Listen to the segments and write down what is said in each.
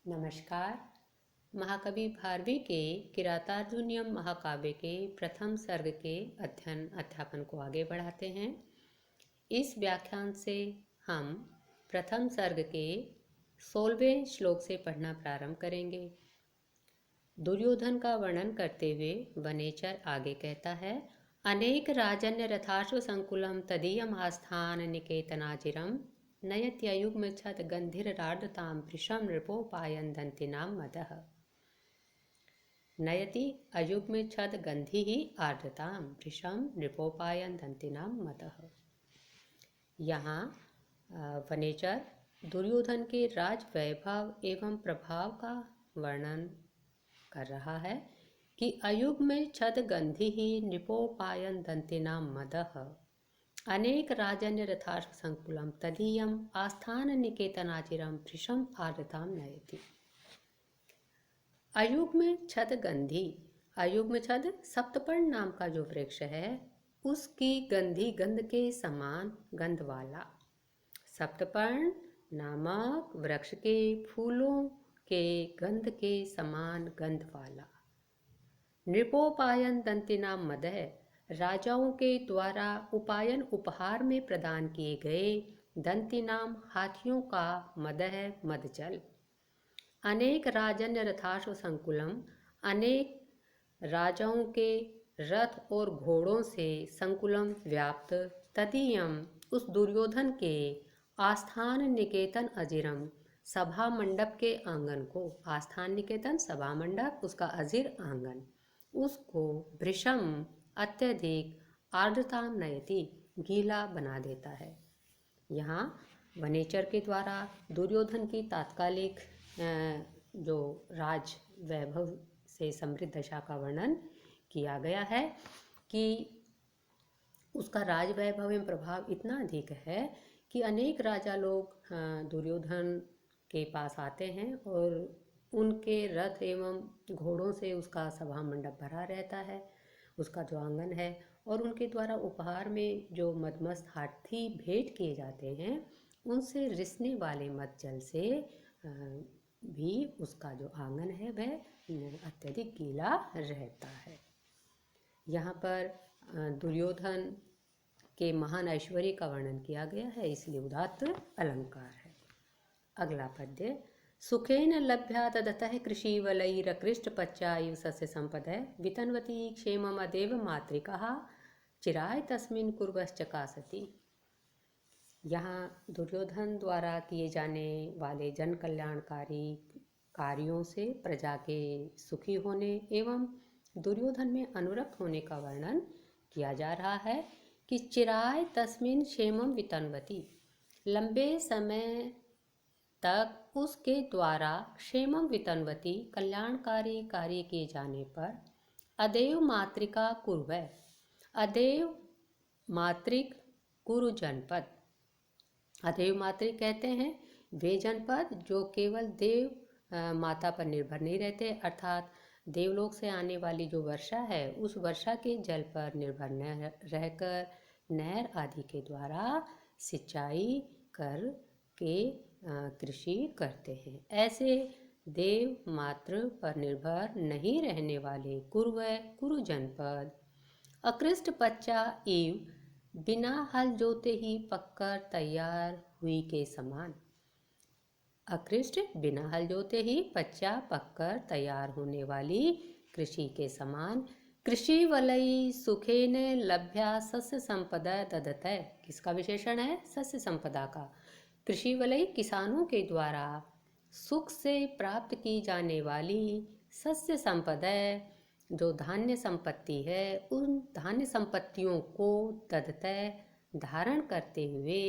नमस्कार। महाकवि भारवी के किरातार्जुनीयम महाकाव्य के प्रथम सर्ग के अध्यापन को आगे बढ़ाते हैं। इस व्याख्यान से हम प्रथम सर्ग के 16वें श्लोक से पढ़ना प्रारंभ करेंगे। दुर्योधन का वर्णन करते हुए वनेचर आगे कहता है, अनेक राजन्य रथाश्व संकुलम तदीयम आस्थान निकेतनाजिरम नयत्ययुग्मच्छद गंधिरार्धतां वृषं नृपोपायन दंतिनाम मदः। नयति अयुग्मच्छद गंधि ही आर्धतां वृषं नृपोपायन दंतिनाम मदः। यहाँ वनेचर दुर्योधन के राज वैभव एवं प्रभाव का वर्णन कर रहा है कि अयुग्म छद गंधि ही नृपोपायन दंतिनाम मदः अनेक राजन्य रथाश्व संकुलम तदीयम आस्थान निकेतनाचिरम वृषम आर्द्रताम नयति। अयुग्म छद गंधी, अयुग्म छद सप्तपर्ण नाम का जो वृक्ष है उसकी गंधी गंध के समान गंध वाला, सप्तपर्ण नामक वृक्ष के फूलों के गंध के समान गंध वाला, नृपोपायन दंतिनाम मदः राजाओं के द्वारा उपायन उपहार में प्रदान किए गए दंतिनाम हाथियों का मदः मदजल। अनेक राजन्य रथाश्व संकुलम, अनेक राजाओं के रथ और घोड़ों से संकुलम व्याप्त, तदीयम उस दुर्योधन के आस्थान निकेतन अजिरम सभा मंडप के आंगन को, आस्थान निकेतन सभा मंडप उसका अजिर आंगन, उसको वृषम अत्यधिक आर्द्रताम नयति गीला बना देता है। यहाँ वनेचर के द्वारा दुर्योधन की तात्कालिक जो राज वैभव से समृद्ध दशा का वर्णन किया गया है कि उसका राज वैभव एवं प्रभाव इतना अधिक है कि अनेक राजा लोग दुर्योधन के पास आते हैं और उनके रथ एवं घोड़ों से उसका सभा मंडप भरा रहता है, उसका जो आंगन है, और उनके द्वारा उपहार में जो मदमस्त हाथी भेंट किए जाते हैं उनसे रिसने वाले मद जल से भी उसका जो आंगन है वह अत्यधिक गीला रहता है। यहाँ पर दुर्योधन के महान ऐश्वर्य का वर्णन किया गया है, इसलिए उदात्त अलंकार है। अगला पद्य, सुखेन लभ्या तदतः कृषिवलैरकृष्टपच्चायु सस्य संपदः वितन्वती क्षेममदेव मातृकः चिराय तस्मिन् कुर्वश्चकासति। यहाँ दुर्योधन द्वारा किए जाने वाले जन कल्याणकारी कार्यों से प्रजा के सुखी होने एवं दुर्योधन में अनुरक्त होने का वर्णन किया जा रहा है कि चिराय तस्मिन् क्षेमम वितन्वती, लंबे समय तक उसके द्वारा क्षेमम वितन्वती कल्याणकारी कार्य किए जाने पर अदेव मातृका कुर्व, अदेव मातृक कुरु जनपद, अदेव मातृक कहते हैं वे जनपद जो केवल देव माता पर निर्भर नहीं रहते, अर्थात देवलोक से आने वाली जो वर्षा है उस वर्षा के जल पर निर्भर न रहकर नहर आदि के द्वारा सिंचाई कर के कृषि करते हैं। ऐसे देव मात्र पर निर्भर नहीं रहने वाले कुरु जनपद अकृष्ट पच्चा एव बिना हल जोते ही पककर तैयार हुई के समान, अकृष्ट बिना हल जोते ही पच्चा पककर तैयार होने वाली कृषि के समान, कृषि वलई सुखेन लभ्या सस्य संपदा ददतः, किसका विशेषण है? सस्य संपदा का। कृषि वलय किसानों के द्वारा सुख से प्राप्त की जाने वाली सस्य संपदा जो धान्य संपत्ति है उन धान्य संपत्तियों को तदतः धारण करते हुए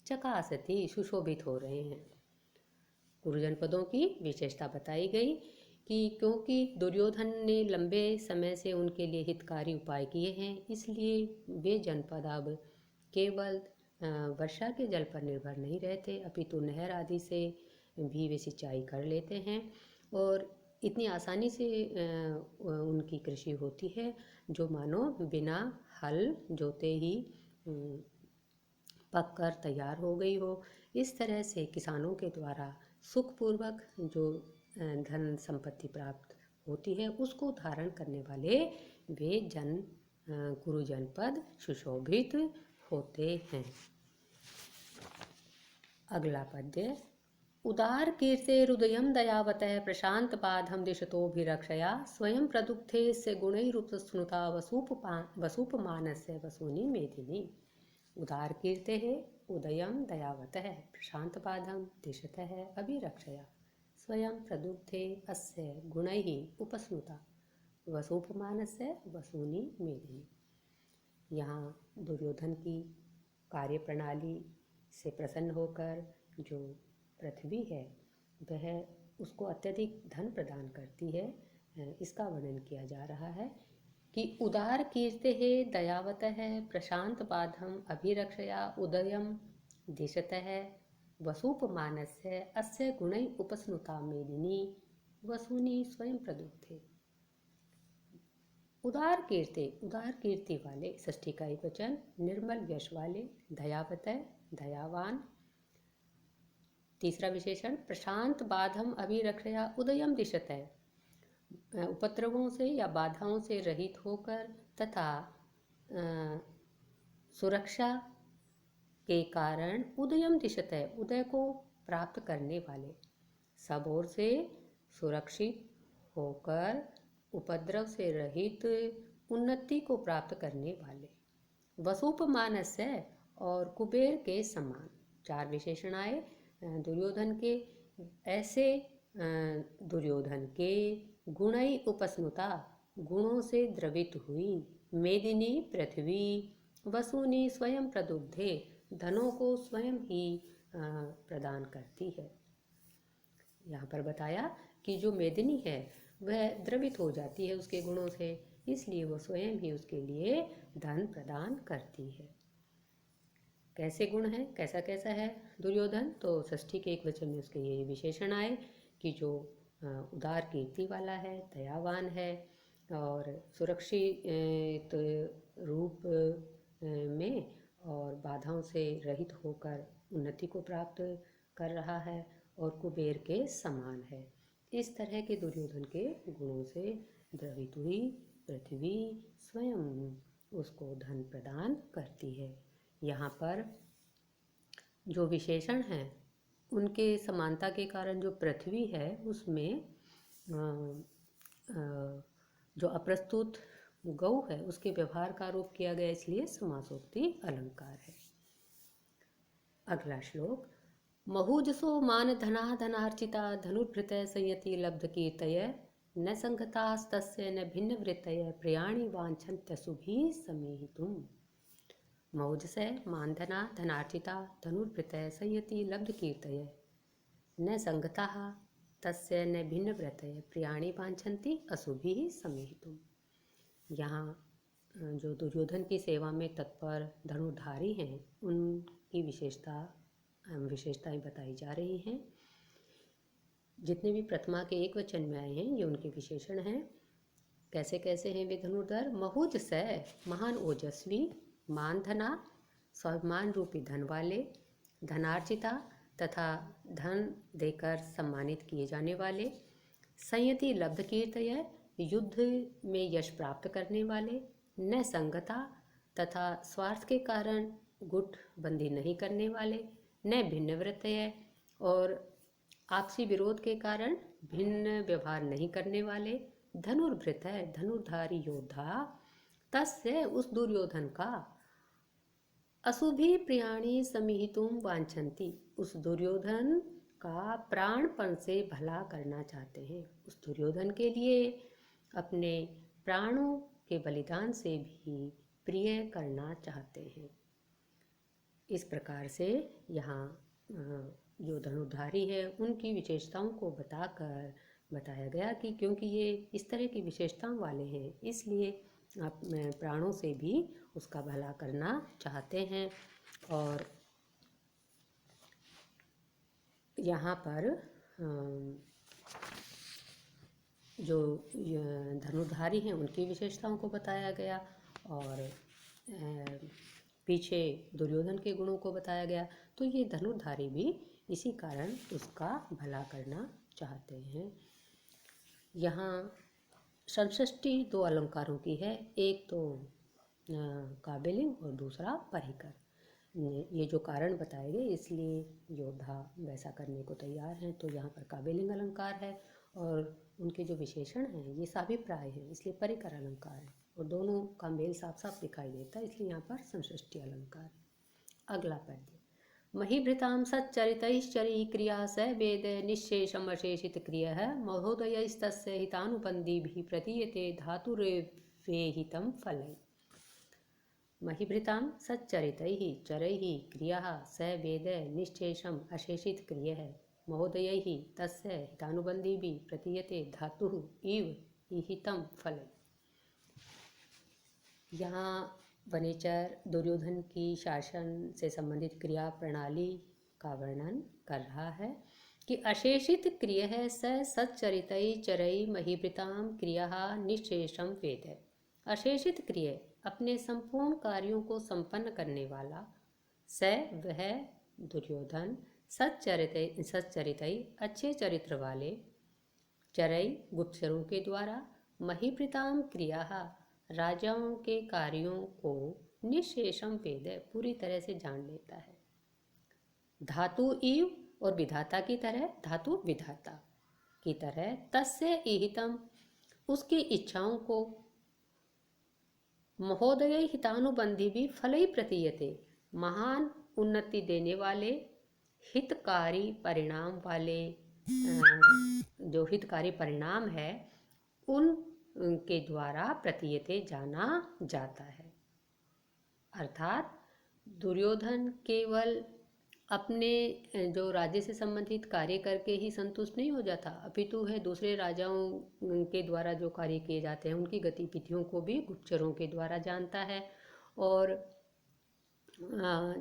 चकासती सुशोभित हो रहे हैं। कुरु जनपदों की विशेषता बताई गई कि क्योंकि दुर्योधन ने लंबे समय से उनके लिए हितकारी उपाय किए हैं, इसलिए वे जनपद अब केवल वर्षा के जल पर निर्भर नहीं रहते, अपितु नहर आदि से भी वे सिंचाई कर लेते हैं और इतनी आसानी से उनकी कृषि होती है जो मानो बिना हल जोते ही पककर तैयार हो गई हो। इस तरह से किसानों के द्वारा सुखपूर्वक जो धन संपत्ति प्राप्त होती है, उसको धारण करने वाले वे गुरुजन पद सुशोभित होते हैं। अगला पद्य। उदार कीर्तेरुदयं दयावतः प्रशांत पादं दिशतोभिरक्षया स्वयं प्रदुग्धे से गुणैरुपस्नुता वसूपमानस्य वसूनि मेदिनी। उदार कीर्तेः उदयं दयावतः प्रशांत पादं दिशतः अभिरक्षया स्वयं प्रदुग्धे अस्य गुणैः उपस्नुता वसूपमानस्य वसूनि मेदिनी। यहाँ दुर्योधन की कार्य प्रणाली से प्रसन्न होकर जो पृथ्वी है वह उसको अत्यधिक धन प्रदान करती है, इसका वर्णन किया जा रहा है कि उदार कीर्ते है दयावत है प्रशांत बाधम अभिरक्षया उदयम दिशत है वसूपमानस्य अस्य गुणै उपस्नुता मेदिनी वसूनि स्वयं प्रदुग्धे। उदार कीर्ति वाले, षष्ठी का एक वचन, निर्मल यश वाले, दयावत दयावान। तीसरा विशेषण प्रशांत बाधम अभिरक्षया उदयम दिशत है, उपद्रवों से या बाधाओं से रहित होकर तथा सुरक्षा के कारण उदयम दिशत है, उदय को प्राप्त करने वाले, सब ओर से सुरक्षित होकर उपद्रव से रहित उन्नति को प्राप्त करने वाले, वसूपमानस्य और कुबेर के समान। चार विशेषण आए दुर्योधन के। ऐसे दुर्योधन के गुणै उपस्नुता, गुणों से द्रवित हुई, मेदिनी पृथ्वी, वसूनि स्वयं प्रदुग्धे, धनों को स्वयं ही प्रदान करती है। यहाँ पर बताया कि जो मेदिनी है वह द्रवित हो जाती है उसके गुणों से, इसलिए वो स्वयं ही उसके लिए धन प्रदान करती है। कैसे गुण है, कैसा कैसा है दुर्योधन, तो षष्ठी के एक वचन में उसके ये विशेषण आए कि जो उदार कीर्ति वाला है, दयावान है और सुरक्षित रूप में और बाधाओं से रहित होकर उन्नति को प्राप्त कर रहा है और कुबेर के समान है। इस तरह के दुर्योधन के गुणों से द्रवित हुई पृथ्वी स्वयं उसको धन प्रदान करती है। यहाँ पर जो विशेषण हैं उनके समानता के कारण जो पृथ्वी है उसमें जो अप्रस्तुत गौ है उसके व्यवहार का आरोप किया गया, इसलिए समासोक्ति अलंकार है। अगला श्लोक। महुजसो मान धना धनार्चिता धनुर्भृतय संयति लब्ध कीर्तय न संगतास्तस्य न भिन्न वृत्तय प्रियाणि वांछन्त्य सुभी समेहितुम्। मौजसे मानधना धनार्चिता धनुर्भृतय संयति लब्ध कीर्तय न संगताः तस्य न भिन्न व्रतय प्रियाणि वांछन्ति अशुभिः समेहितुम्। यहाँ जो दुर्योधन की सेवा में तत्पर धनुर्धारी हैं उनकी विशेषताएं बताई जा रही हैं। जितने भी प्रथमा के एक वचन में आए हैं ये उनके विशेषण हैं। कैसे कैसे हैं वे धनुर्धर। महुज से महान ओजस्वी, मानधना स्वाभिमान रूपी धन वाले, धनार्जिता तथा धन देकर सम्मानित किए जाने वाले, संयति लब्ध कीर्तय युद्ध में यश प्राप्त करने वाले, न संगता तथा स्वार्थ के कारण गुटबंदी नहीं करने वाले, न भिन्न वृत्तय और आपसी विरोध के कारण भिन्न व्यवहार नहीं करने वाले, धनुर्भृत है धनुर्धारी योद्धा, तस्य उस दुर्योधन का, अशुभी प्रियाणि समीहितुम वांछन्ति उस दुर्योधन का प्राणपण से भला करना चाहते हैं, उस दुर्योधन के लिए अपने प्राणों के बलिदान से भी प्रिय करना चाहते हैं। इस प्रकार से यहाँ जो धनुर्धारी है उनकी विशेषताओं को बताकर बताया गया कि क्योंकि ये इस तरह की विशेषताओं वाले हैं इसलिए आप प्राणों से भी उसका भला करना चाहते हैं। और यहाँ पर जो धनुर्धारी हैं उनकी विशेषताओं को बताया गया और पीछे दुर्योधन के गुणों को बताया गया। तो ये धनुर्धारी भी इसी कारण उसका भला करना चाहते हैं। यहाँ षष्ठी 2 अलंकारों की है, एक तो काव्यलिंग और दूसरा परिकर। ये जो कारण बताए गए इसलिए योद्धा वैसा करने को तैयार हैं। तो यहाँ पर काव्यलिंग अलंकार है और उनके जो विशेषण हैं ये साभिप्राय हैं, इसलिए परिकर अलंकार है और दोनों का मेल साफ साफ दिखाई देता है, इसलिए यहाँ पर संश्लिष्टि अलंकार है। अगला पद्य। महीभृतां सच्चरितैश्चरी क्रिया स वेद निःशेषमशेषित क्रियः महोदयैस्तस्य हितानुबन्धीभिः प्रतीयते धातुरेवेहितं फलैः। महीभृतां सच्चरितैः चरैः क्रियाः स वेद निःशेषम् अशेषित क्रियः महोदयैः तस्य हितानुबन्धीभिः प्रतीयते धातुः इव ईहितं फलैः। यहाँ वनेचर दुर्योधन की शासन से संबंधित क्रिया प्रणाली का वर्णन कर रहा है कि अशेषित क्रिय है सच्चरितई चरई महीभृतां क्रिया निःशेषम वेद है। अशेषित क्रिय अपने संपूर्ण कार्यों को संपन्न करने वाला स वह दुर्योधन सच्चरितई अच्छे चरित्र वाले चरई गुप्तचरों के द्वारा महीभृतां क्रिया राजाओं के कार्यों को निःशेषम वेद पूरी तरह से जान लेता है। धातु इव और विधाता की तरह, धातु विधाता की तरह, तस्य ईहितम उसकी इच्छाओं को, महोदय हितानुबंधी भी फल ही प्रतीयते महान उन्नति देने वाले हितकारी परिणाम वाले जो हितकारी परिणाम है उनके द्वारा प्रतीयते जाना जाता है। अर्थात दुर्योधन केवल अपने जो राज्य से संबंधित कार्य करके ही संतुष्ट नहीं हो जाता, अपितु है दूसरे राजाओं के द्वारा जो कार्य किए जाते हैं उनकी गतिविधियों को भी गुप्तचरों के द्वारा जानता है। और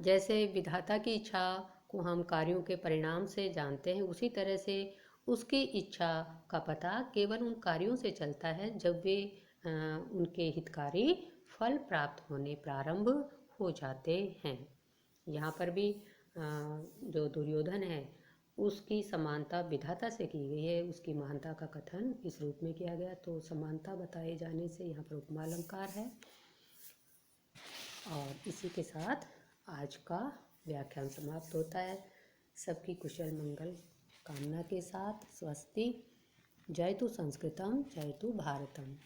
जैसे विधाता की इच्छा को हम कार्यों के परिणाम से जानते हैं, उसी तरह से उसकी इच्छा का पता केवल उन कार्यों से चलता है जब वे उनके हितकारी फल प्राप्त होने प्रारंभ हो जाते हैं। यहाँ पर भी जो दुर्योधन है उसकी समानता विधाता से की गई है, उसकी महानता का कथन इस रूप में किया गया। तो समानता बताए जाने से यहाँ पर उपमा अलंकार है। और इसी के साथ आज का व्याख्यान समाप्त होता है। सबकी कुशल मंगल कामना के साथ स्वस्ति। जयतु संस्कृतम जयतु भारतम।